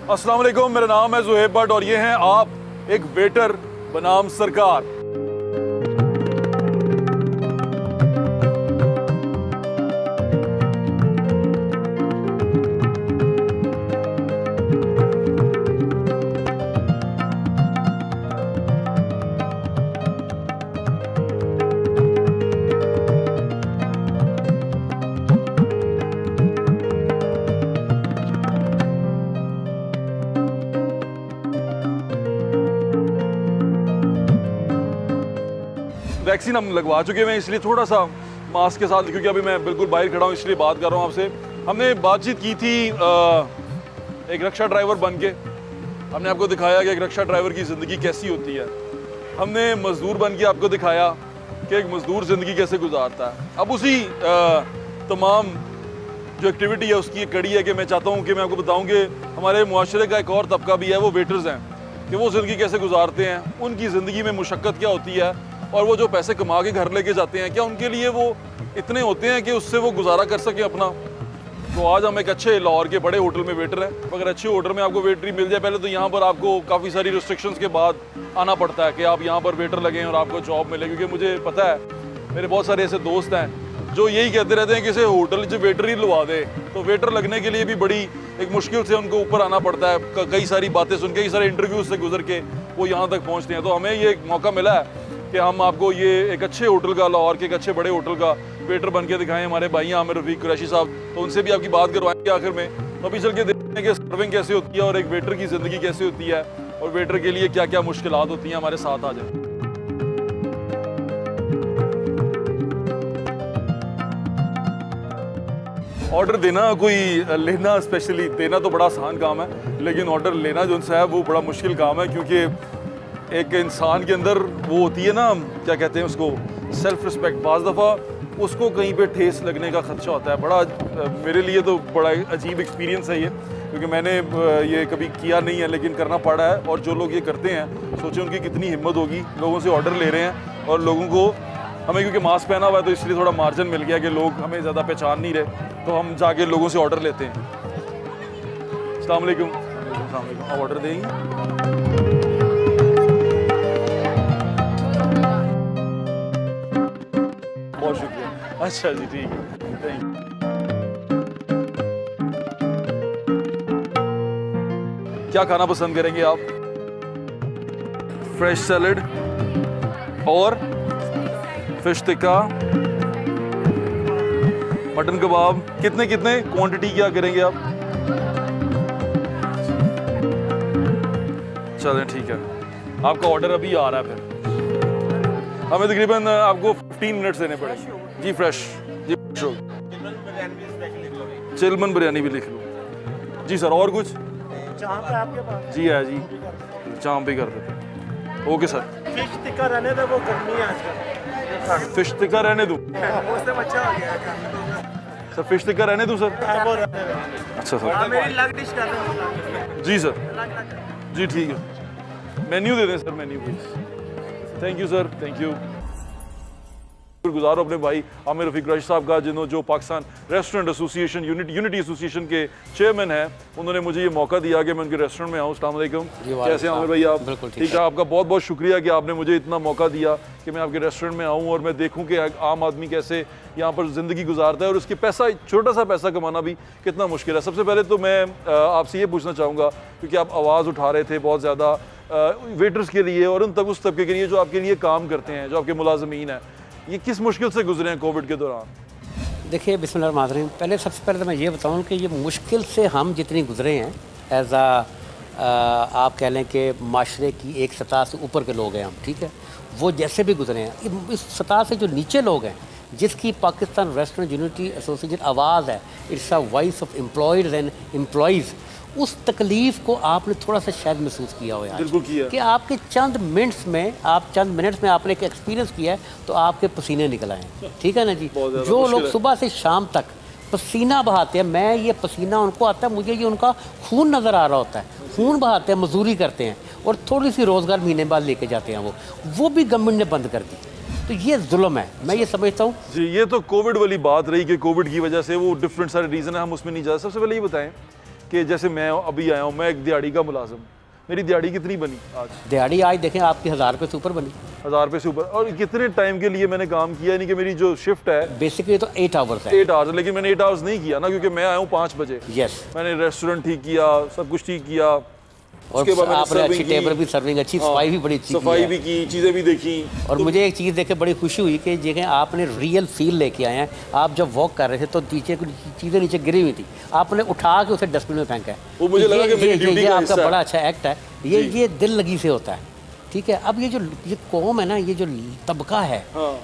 अस्सलाम वालेकुम, मेरा नाम है ज़ुहैब भट्ट और ये हैं आप एक वेटर बनाम सरकार। वैक्सीन हम लगवा चुके हैं, इसलिए थोड़ा सा मास्क के साथ, क्योंकि अभी मैं बिल्कुल बाहर खड़ा हूँ इसलिए बात कर रहा हूँ आपसे। हमने बातचीत की थी एक रिक्शा ड्राइवर बन के, हमने आपको दिखाया कि एक रिक्शा ड्राइवर की ज़िंदगी कैसी होती है। हमने मज़दूर बन के आपको दिखाया कि एक मज़दूर ज़िंदगी कैसे गुजारता है। अब उसी तमाम जो एक्टिविटी है उसकी एक कड़ी है कि मैं चाहता हूँ कि मैं आपको बताऊँ कि हमारे मुआशरे का एक और तबका भी है, वो वेटर्स हैं, कि वो ज़िंदगी कैसे गुजारते हैं, उनकी ज़िंदगी में मुशक्क़त क्या होती है, और वो जो पैसे कमा के घर लेके जाते हैं क्या उनके लिए वो इतने होते हैं कि उससे वो गुजारा कर सकें अपना। तो आज हम एक अच्छे लाहौर के बड़े होटल में वेटर हैं। अगर अच्छे होटल में आपको वेटरी मिल जाए, पहले तो यहाँ पर आपको काफ़ी सारी रिस्ट्रिक्शंस के बाद आना पड़ता है कि आप यहाँ पर वेटर लगें और आपको जॉब मिले, क्योंकि मुझे पता है मेरे बहुत सारे ऐसे दोस्त हैं जो यही कहते रहते हैं कि इसे होटल जो वेटर ही लगा दे। तो वेटर लगने के लिए भी बड़ी एक मुश्किल से उनको ऊपर आना पड़ता है, कई सारी बातें सुन के, कई सारे इंटरव्यूज से गुजर के वो यहाँ तक पहुँचते हैं। तो हमें ये एक मौका मिला है कि हम आपको ये एक अच्छे होटल का, लाहौर के एक अच्छे बड़े होटल का वेटर बन के दिखाएं। हमारे भाई हैं आमिर रफीक कुरैशी साहब, तो उनसे भी आपकी बात करवाएंगे आखिर में। तो अभी चल के देखते हैं कि सर्विंग कैसे होती है और एक वेटर की ज़िंदगी कैसे होती है और वेटर के लिए क्या क्या मुश्किलात होती हैं। हमारे साथ आ जाए। ऑर्डर देना कोई लेना, स्पेशली देना तो बड़ा आसान काम है, लेकिन ऑर्डर लेना जो है वो बड़ा मुश्किल काम है, क्योंकि एक इंसान के अंदर वो होती है ना, क्या कहते हैं उसको, सेल्फ रिस्पेक्ट। बाज़ दफ़ा उसको कहीं पे ठेस लगने का खदशा होता है। बड़ा मेरे लिए तो बड़ा अजीब एक्सपीरियंस है ये, क्योंकि मैंने ये कभी किया नहीं है लेकिन करना पड़ा है। और जो लोग ये करते हैं, सोचें उनकी कितनी हिम्मत होगी, लोगों से ऑर्डर ले रहे हैं और लोगों को, हमें क्योंकि मास्क पहना हुआ है तो इसलिए थोड़ा मार्जिन मिल गया कि लोग हमें ज़्यादा पहचान नहीं रहे, तो हम जाके लोगों से ऑर्डर लेते हैं। अस्सलाम वालेकुम, आप ऑर्डर देंगे? बहुत शुक्रिया। अच्छा जी, ठीक है, थैंक यू। क्या खाना पसंद करेंगे आप? फ्रेश सैलड और फिश टिक्का, मटन कबाब। कितने कितने क्वांटिटी क्या करेंगे आप? चलें ठीक है, आपका ऑर्डर अभी आ रहा है। फिर हमें तकरीबन आपको 15 मिनट्स देने पड़ेंगे जी। फ्रेश जी, चिलमन बिरयानी भी लिख लो जी सर। और कुछ चांप है आपके पास? जी है जी, चांप भी कर देते। Okay sir. फिश टिक्का रहने दो, वो गर्मी है आजकल। फिश टिक्का रहने दूँ? उससे अच्छा हो गया सर, फिश टिक्का रहने दूँ सर? अच्छा सर, मेरी लग डिश कर दो जी सर, जी ठीक है। मेन्यू दे दें sir, menu please. Thank you sir, thank you. गुजारो अपने भाई आमिर रफीक कुरैशी साहब का, जिन्होंने जो Pakistan restaurant association unity association के चेयरमैन हैं, उन्होंने मुझे ये मौका दिया कि मैं उनके रेस्टोरेंट में आऊँ। अस्सलाम वालेकुम, कैसे हैं आमिर भाई आप? बिल्कुल ठीक है। आपका बहुत बहुत शुक्रिया कि आपने मुझे इतना मौका दिया कि मैं आपके रेस्टोरेंट में आऊँ और मैं देखूँ कि आम आदमी कैसे यहाँ पर ज़िंदगी गुजारता है और उसके पैसा, छोटा सा पैसा कमाना भी कितना मुश्किल है। सबसे पहले तो मैं आपसे ये पूछना चाहूँगा, क्योंकि आप आवाज़ उठा रहे थे बहुत ज़्यादा वेटर्स के लिए और उस तबके के लिए जो आपके लिए काम करते हैं, जो आपके मुलाजमीन हैं, ये किस मुश्किल से गुजरे हैं कोविड के दौरान? देखिए, बिस्मिल्लाहिर्रहमानिर्रहीम, पहले सबसे पहले तो मैं ये बताऊं कि ये मुश्किल से हम जितनी गुजरे हैं एज आप कह लें कि माशरे की एक सतह से ऊपर के लोग हैं हम, ठीक है, वो जैसे भी गुजरे हैं, इस सतह से जो नीचे लोग हैं, जिसकी पाकिस्तान रेस्टोरेंट यूनिटी एसोसिएशन आवाज़ है, it's a voice of employees and employees, उस तकलीफ़ को आपने थोड़ा सा शायद महसूस किया हो यार, बिल्कुल किया कि आपके चंद मिनट्स में आपने एक एक्सपीरियंस किया है तो आपके पसीने निकल आए, ठीक है ना जी। जो लोग सुबह से शाम तक पसीना बहाते हैं, मैं ये पसीना उनको आता है, मुझे ये उनका खून नज़र आ रहा होता है, खून बहाते हैं, मजदूरी करते हैं और थोड़ी सी रोज़गार महीने बाद लेके जाते हैं, वो भी गवर्नमेंट ने बंद कर दी। तो ये जुल्म है, मैं ये समझता हूँ जी। ये तो कोविड वाली बात रही कि कोविड की वजह से वो डिफरेंट सारे रीज़न है, हम उसमें नहीं जा। सबसे पहले ये बताएं कि जैसे मैं अभी आया हूँ, मैं एक दिहाड़ी का मुलाजिम, मेरी दिहाड़ी कितनी बनी आज? दिहाड़ी आज देखें आपकी 1000 रुपये से ऊपर बनी। 1000 रुपये से ऊपर। और कितने टाइम के लिए मैंने काम किया? यानी कि मेरी जो शिफ्ट है बेसिकली तो 8 आवर्स है। 8 आवर्स, लेकिन मैंने 8 आवर्स नहीं किया ना, क्योंकि मैं आया हूँ 5 बजे। यस। मैंने रेस्टोरेंट ठीक किया, सब कुछ ठीक किया, और उसके बाद मैंने आपने अच्छी सर्विंग की, टेबल भी सर्विंग अच्छी, सफाई भी बड़ी अच्छी की सफाई है। भी की, चीज़ें भी देखी। और मुझे एक चीज़ देख के बड़ी खुशी हुई कि जगह आपने रियल फील लेके आए हैं। आप जब वॉक कर रहे थे तो नीचे कुछ चीज़ें नीचे गिरी हुई थी, आपने उठा के उसे डस्टबिन में फेंका है। वो मुझे लगा कि मेरी ड्यूटी का आपका हिस्सा है। बड़ा अच्छा एक्ट है ये दिल लगी से होता है। ठीक है, अब ये कौम है ना, ये जो तबका है, हाँ।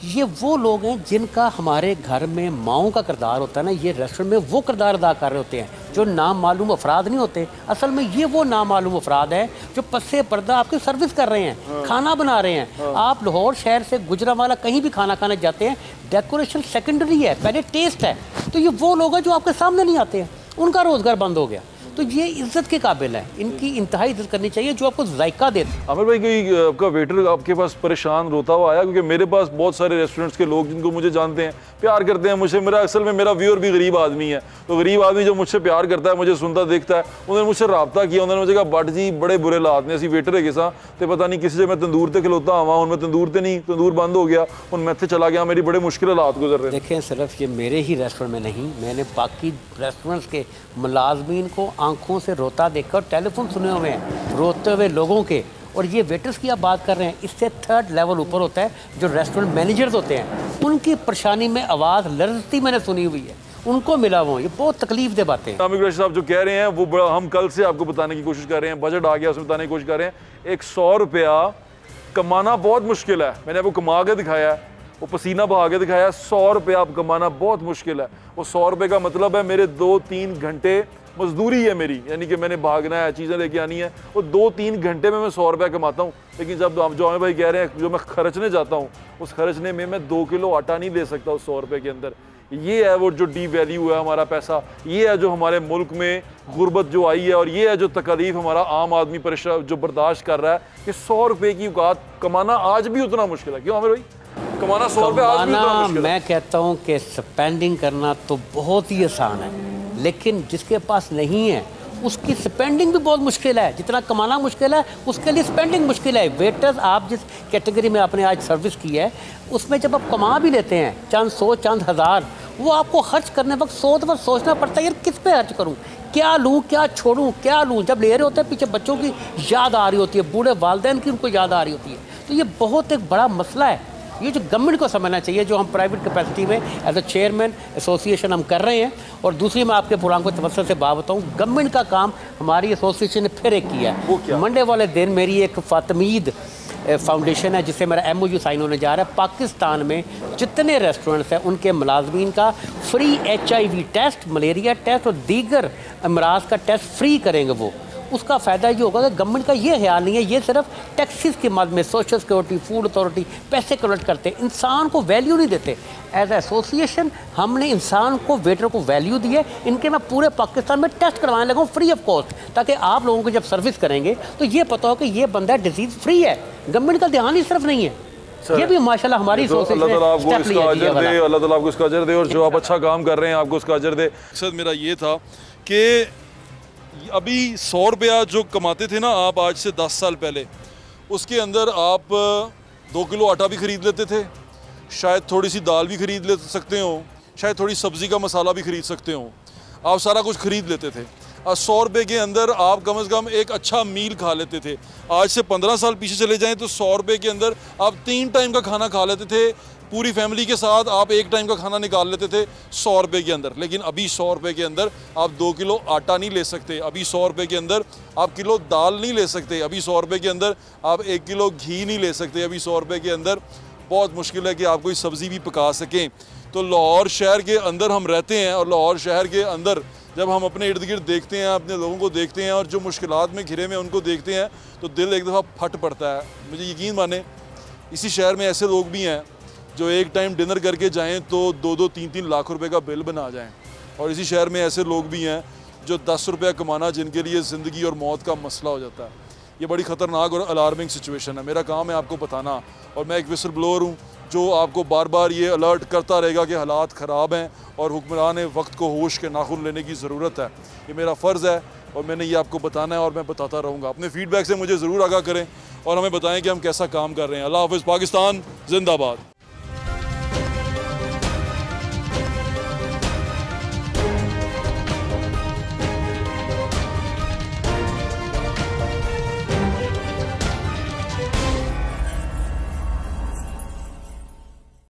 ये वो लोग हैं जिनका हमारे घर में माओं का किरदार होता है ना, ये रेस्टोरेंट में वो किरदार अदा कर रहे होते हैं जो नाम मालूम अफराद नहीं होते। असल में ये वो नाम मालूम अफराद हैं जो पस्से पर्दा आपकी सर्विस कर रहे हैं, खाना बना रहे हैं। आप लाहौर शहर से गुजरांवाला कहीं भी खाना खाने जाते हैं, डेकोरेशन सेकेंडरी है, पहले टेस्ट है। तो ये वो लोग हैं जो आपके सामने नहीं आते हैं, उनका रोज़गार बंद हो गया। तो ये इज्जत के काबिल है, इनकी इंतहाई इज्जत करनी चाहिए जो आपको जायका देते हैं। आमिर भाई, कोई आपका वेटर आपके पास परेशान रोता हुआ आया? क्योंकि मेरे पास बहुत सारे रेस्टोरेंट्स के लोग जिनको मुझे जानते हैं, प्यार करते हैं मुझसे। मेरा असल में मेरा व्यूअर भी गरीब आदमी है, तो गरीब आदमी जो मुझसे प्यार करता है, मुझे सुनता देखता है, उन्होंने मुझसे रब्ता किया। उन्होंने मुझे कहा बट जी बड़े बुरे हालात ने, असी वेटर है किसा तो पता नहीं किसी से मैं तंदूर ते खिलोता आवा, हूँ मैं तंदूर ते नहीं, तंदूर बंद हो गया, हूँ मैं इत्थे चला गया, मेरी बड़े मुश्किल हालात गुजर रहे हैं। देखें, सिर्फ ये मेरे ही रेस्टोरेंट में नहीं, मैंने बाकी रेस्टोरेंट्स के मुलाजमीन को आंखों से रोता देखकर, टेलीफोन सुने हुए हैं रोते हुए लोगों के। और ये वेटर्स की आप बात कर रहे हैं, इससे 3rd लेवल ऊपर होता है जो रेस्टोरेंट मैनेजर्स होते हैं, उनकी परेशानी में आवाज़ लर्जती मैंने सुनी हुई है, उनको मिला हुआ। ये बहुत तकलीफ दे बातें हैं। आमिर कुरैशी साहब जो कह रहे हैं वो बड़ा, हम कल से आपको बताने की कोशिश कर रहे हैं, बजट आ गया उसमें बताने की कोशिश कर रहे हैं। 100 रुपया कमाना बहुत मुश्किल है, मैंने आपको कमा के दिखाया है, वो पसीना बहा के दिखाया। 100 रुपया आप कमाना बहुत मुश्किल है। वो 100 रुपये का मतलब है मेरे 2-3 घंटे मजदूरी है मेरी, यानी कि मैंने भागना है, चीज़ें लेके आनी है, वो 2-3 घंटे में मैं 100 रुपया कमाता हूँ। लेकिन जब जो आमिर भाई कह रहे हैं जो मैं खर्चने जाता हूँ, उस खर्चने में मैं 2 किलो आटा नहीं ले सकता उस 100 रुपये के अंदर। ये है वो जो डी वैल्यू है हमारा पैसा, ये है जो हमारे मुल्क में गुर्बत जो आई है, और ये है जो तकलीफ हमारा आम आदमी परेशान जो बर्दाश्त कर रहा है कि 100 रुपये की औकात कमाना आज भी उतना मुश्किल है। क्यों आमिर भाई? कमाना 100 रुपये आज भी उतना मुश्किल है। मैं कहता हूँ कि स्पेंडिंग करना तो बहुत ही आसान है, लेकिन जिसके पास नहीं है उसकी स्पेंडिंग भी बहुत मुश्किल है। जितना कमाना मुश्किल है उसके लिए स्पेंडिंग मुश्किल है। वेटर्स, आप जिस कैटेगरी में आपने आज सर्विस की है, उसमें जब आप कमा भी लेते हैं चंद 100 चंद हज़ार, वो आपको खर्च करने वक्त 100 दफ़ा सोचना पड़ता है यार किस पे खर्च करूँ, क्या लूँ, क्या छोड़ूँ, क्या लूँ। जब ले रहे होते हैं पीछे बच्चों की याद आ रही होती है, बूढ़े वालिदैन की उनको याद आ रही होती है। तो ये बहुत एक बड़ा मसला है, ये जो गवर्नमेंट को समझना चाहिए, जो हम प्राइवेट कैपेसिटी में एज अ चेयरमैन एसोसिएशन हम कर रहे हैं। और दूसरी मैं आपके प्रोग्राम को तवज्जो से बात बताऊँ, गवर्नमेंट का काम हमारी एसोसिएशन ने फिर एक किया है। मंडे वाले दिन मेरी एक फातमीद फाउंडेशन है जिससे मेरा MOU साइन होने जा रहा है। पाकिस्तान में जितने रेस्टोरेंट्स हैं उनके मुलाजमीन का free HIV test, malaria test और दीगर अमराज का टेस्ट फ्री करेंगे वो। उसका फ़ायदा ये होगा कि गवर्नमेंट का ये ख्याल नहीं है, ये सिर्फ टैक्सेस के मद में सोशल सिक्योरिटी, फूड अथॉरिटी पैसे कलेक्ट करते, इंसान को वैल्यू नहीं देते। एज एसोसिएशन हमने इंसान को, वेटर को वैल्यू दी है। इनके मैं पूरे पाकिस्तान में टेस्ट करवाने लगा हूँ फ्री ऑफ कॉस्ट, ताकि आप लोगों को जब सर्विस करेंगे तो ये पता हो कि ये बंदा डिजीज़ फ्री है। गवर्नमेंट का ध्यान ही सिर्फ नहीं है, ये भी माशाल्लाह हमारी अल्लाह ताला आपको इसका अजर दे, अल्लाह ताला आपको इसका अजर दे, और जो आप अच्छा काम कर रहे हैं आपको उसका अजर दे। सर मेरा ये था कि अभी 100 रुपया जो कमाते थे ना आप आज से 10 साल पहले, उसके अंदर आप 2 किलो आटा भी ख़रीद लेते थे, शायद थोड़ी सी दाल भी ख़रीद ले सकते हो, शायद थोड़ी सब्ज़ी का मसाला भी ख़रीद सकते हो, आप सारा कुछ ख़रीद लेते थे। 100 रुपये के अंदर आप कम से कम एक अच्छा मील खा लेते थे। आज से 15 साल पीछे चले जाएं तो 100 रुपये के अंदर आप 3 टाइम का खाना खा लेते थे, पूरी फैमिली के साथ आप 1 टाइम का खाना निकाल लेते थे 100 रुपये के अंदर। लेकिन अभी 100 रुपये के अंदर आप 2 किलो आटा नहीं ले सकते, अभी 100 रुपये के अंदर आप किलो दाल नहीं ले सकते, अभी 100 रुपये के अंदर आप 1 किलो घी नहीं ले सकते, अभी 100 रुपये के अंदर बहुत मुश्किल है कि आप कोई सब्ज़ी भी पका सकें। तो लाहौर शहर के अंदर हम रहते हैं, और लाहौर शहर के अंदर जब हम अपने इर्द गिर्द देखते हैं, अपने लोगों को देखते हैं और जो मुश्किलात में घिरे में उनको देखते हैं, तो दिल एक दफ़ा फट पड़ता है। मुझे यकीन माने इसी शहर में ऐसे लोग भी हैं जो एक टाइम डिनर करके जाएं तो 2-2, 3-3 लाख रुपए का बिल बना जाएं, और इसी शहर में ऐसे लोग भी हैं जो 10 रुपया कमाना जिनके लिए ज़िंदगी और मौत का मसला हो जाता है। ये बड़ी ख़तरनाक और अलार्मिंग सिचुएशन है। मेरा काम है आपको बताना, और मैं एक विसल ब्लोअर हूँ, जो आपको बार बार ये अलर्ट करता रहेगा कि हालात ख़राब हैं और हुक्मरान वक्त को होश के नाखुन लेने की ज़रूरत है। ये मेरा फ़र्ज़ है और मैंने ये आपको बताना है और मैं बताता रहूँगा। अपने फ़ीडबैक से मुझे ज़रूर आगाह करें और हमें बताएं कि हम कैसा काम कर रहे हैं। अल्लाह हाफ़िज़। पाकिस्तान जिंदाबाद।